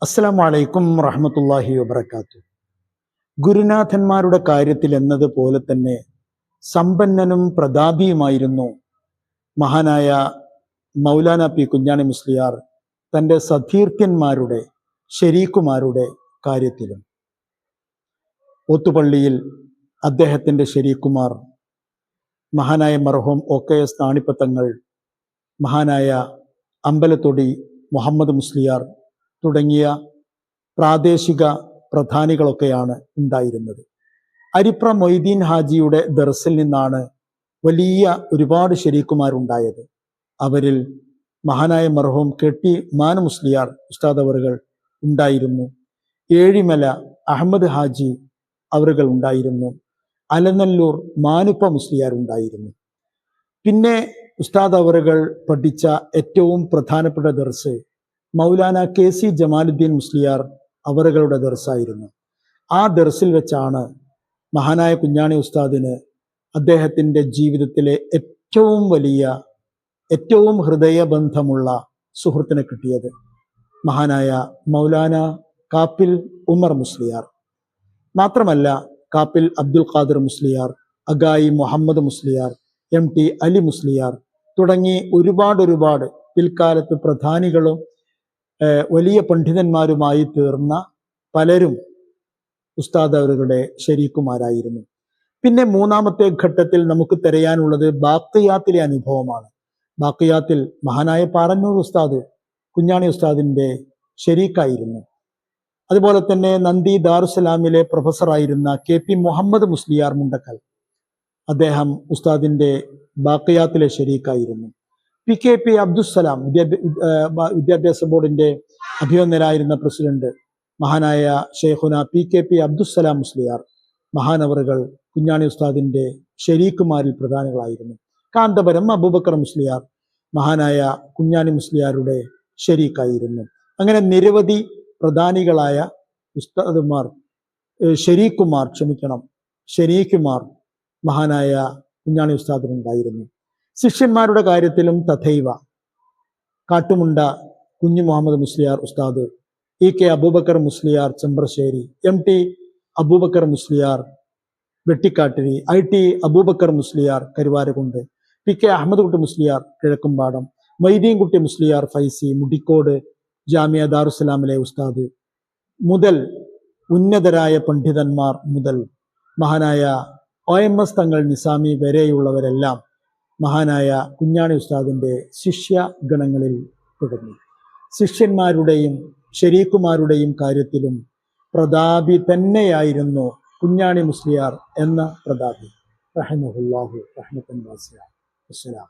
അസ്സലാമു അലൈക്കും റഹ്മത്തുള്ളാഹി വബറകാതുഹു. ഗുരുനാഥന്മാരുടെ കാര്യത്തിൽ എന്നതുപോലെ തന്നെ സമ്പന്നനും പ്രതാപിയുമായിരുന്നു മഹാനായ മൗലാന പി കുഞ്ഞാണി മുസ്ലിയാർ തൻ്റെ സതീർത്ഥ്യന്മാരുടെ ശരീക്കുമാരുടെ കാര്യത്തിലും. ഓത്തുപള്ളിയിൽ അദ്ദേഹത്തിൻ്റെ ശരീക്കുമാർ മഹാനായ മർഹൂം OKS താണിപ്പത്തങ്ങൾ, മഹാനായ അമ്പലത്തൊടി മുഹമ്മദ് മുസ്ലിയാർ തുടങ്ങിയ പ്രാദേശിക പ്രധാനികളൊക്കെയാണ് ഉണ്ടായിരുന്നത്. അരിപ്ര മൊയ്തീൻ ഹാജിയുടെ ദർസിൽ നിന്നാണ് വലിയ ഒരുപാട് ശരീക്കുമാരുണ്ടായത്. അവരിൽ മഹാനായ മർഹൂം KT മാന മുസ്ലിയാർ ഉസ്താദ് അവറുകൾ ഉണ്ടായിരുന്നു. ഏഴിമല അഹമ്മദ് ഹാജി അവറുകൾ ഉണ്ടായിരുന്നു. അലനല്ലൂർ മാനുപ്പ മുസ്ലിയാർ ഉണ്ടായിരുന്നു. പിന്നെ ഉസ്താദ് അവറുകൾ പഠിച്ച ഏറ്റവും പ്രധാനപ്പെട്ട ദർസ് മൗലാന KC ജമാലുദ്ദീൻ മുസ്ലിയാർ അവറുകളുടെ ദർസായിരുന്നു. ആ ദർസിൽ വെച്ചാണ് മഹാനായ കുഞ്ഞാണി ഉസ്താദിന് അദ്ദേഹത്തിൻ്റെ ജീവിതത്തിലെ ഏറ്റവും ഹൃദയബന്ധമുള്ള സുഹൃത്തിനെ കിട്ടിയത്. മഹാനായ മൗലാന കാപ്പിൽ ഉമർ മുസ്ലിയാർ. മാത്രമല്ല, കാപ്പിൽ അബ്ദുൽ ഖാദിർ മുസ്ലിയാർ, അഗായി മുഹമ്മദ് മുസ്ലിയാർ, MT അലി മുസ്ലിയാർ തുടങ്ങി ഒരുപാട് പിൽക്കാലത്ത് പ്രധാനികളും വലിയ പണ്ഡിതന്മാരുമായി തീർന്ന പലരും ഉസ്താദ് അവരുടെ ശരീക്കുമാരായിരുന്നു. പിന്നെ മൂന്നാമത്തെ ഘട്ടത്തിൽ നമുക്ക് തിരയാനുള്ളത് ബാക്കിയാത്തിലെ അനുഭവമാണ്. ബാക്കിയാത്തിൽ മഹാനായ പാറന്നൂർ ഉസ്താദ് കുഞ്ഞാണി ഉസ്താദിൻ്റെ ശരീക്കായിരുന്നു. അതുപോലെ തന്നെ നന്ദി ദാറുസലാമിലെ പ്രൊഫസറായിരുന്ന KP മുഹമ്മദ് മുസ്ലിയാർ മുണ്ടക്കൽ, അദ്ദേഹം ഉസ്താദിൻ്റെ ബാക്കിയാത്തിലെ ശരീക്കായിരുന്നു. PKP അബ്ദുസ്സലാം വിദ്യാഭ്യാസ ബോർഡിൻ്റെ അഭിനന്ദനായിരുന്ന പ്രസിഡന്റ് മഹാനായ ഷെയ്ഖുന PKP അബ്ദുസ്സലാം മുസ്ലിയാർ മഹാനവറുകൾ കുഞ്ഞാണി ഉസ്താദിൻ്റെ ശരീക്കുമാരിൽ പ്രധാനികളായിരുന്നു. കാന്തപുരം അബൂബക്കർ മുസ്ലിയാർ മഹാനായ കുഞ്ഞാണി മുസ്ലിയാരുടെ ശരീക്കായിരുന്നു. അങ്ങനെ നിരവധി പ്രധാനികളായ ഉസ്താദുമാർ ശരീക്കുമാർ മഹാനായ കുഞ്ഞാണി ഉസ്താദിനുണ്ടായിരുന്നു. ശിഷ്യന്മാരുടെ കാര്യത്തിലും തഥൈവ. കാട്ടുമുണ്ട കുഞ്ഞു മുഹമ്മദ് മുസ്ലിയാർ ഉസ്താദ്, EK Abubakar Musliyar Chembrassery, MT Abubakar Musliyar Vettikkattiri, IT Abubakar Musliyar Karuvarakundu, PK Ahmed കുട്ടി മുസ്ലിയാർ കിഴക്കുംപാടം, മൊയ്തീൻ കുട്ടി മുസ്ലിയാർ ഫൈസി മുടിക്കോട് ജാമിയ ദാറുസലാമിലെ ഉസ്താദ് മുതൽ ഉന്നതരായ പണ്ഡിതന്മാർ മുതൽ മഹാനായ OMS തങ്ങൾ നിസാമി വരെയുള്ളവരെല്ലാം മഹാനായ കുഞ്ഞാണി ഉസ്താദിൻ്റെ ശിഷ്യഗണങ്ങളിൽ തുടങ്ങി. ശിഷ്യന്മാരുടെയും ശരീക്കുമാരുടെയും കാര്യത്തിലും പ്രതാപി തന്നെയായിരുന്നു കുഞ്ഞാണി മുസ്ലിയാർ എന്ന പ്രതാപി. റഹിമഹുല്ലാഹു റഹ്മത്തൻ വാസിഅ. അസ്സലാം.